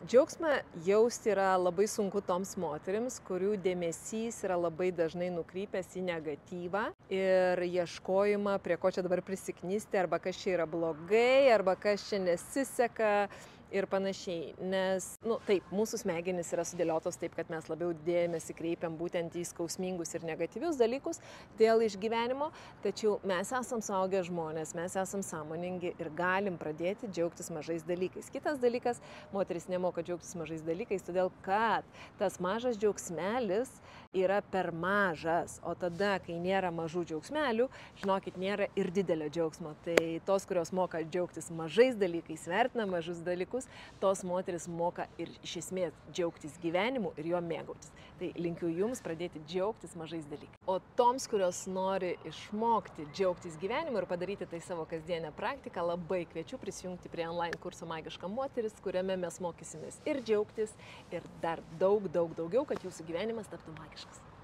Džiaugsmą jausti yra labai sunku toms moterims, kurių dėmesys yra labai dažnai nukrypęs į negatyvą ir ieškojimą, prie ko čia dabar prisiknisti, arba kas čia yra blogai, arba kas čia nesiseka ir panašiai. Nes, taip, mūsų smegenys yra sudėliotos taip, kad mes labiau dėmesį kreipiam būtent į skausmingus ir negatyvius dalykus dėl išgyvenimo, tačiau mes esam suaugę žmonės, mes esam sąmoningi ir galim pradėti džiaugtis mažais dalykais. Kitas dalykas, moteris nemoka džiaugtis mažais dalykais, todėl kad tas mažas džiaugsmelis yra per mažas, o tada, kai nėra mažų džiaugsmelių, žinokit, nėra ir didelio džiaugsmo. Tai tos, kurios moka džiaugtis mažais dalykais, vertina mažus dalykus, tos moteris moka ir iš esmės džiaugtis gyvenimu ir juo mėgautis. Tai linkiu jums pradėti džiaugtis mažais dalykais. O toms, kurios nori išmokti džiaugtis gyvenimu ir padaryti tai savo kasdienę praktiką, labai kviečiu prisijungti prie online kurso Magiška moteris, kuriame mes mokysimės ir džiaugtis, ir dar daug daugiau, kad jūsų gyvenimas taptų magiškas.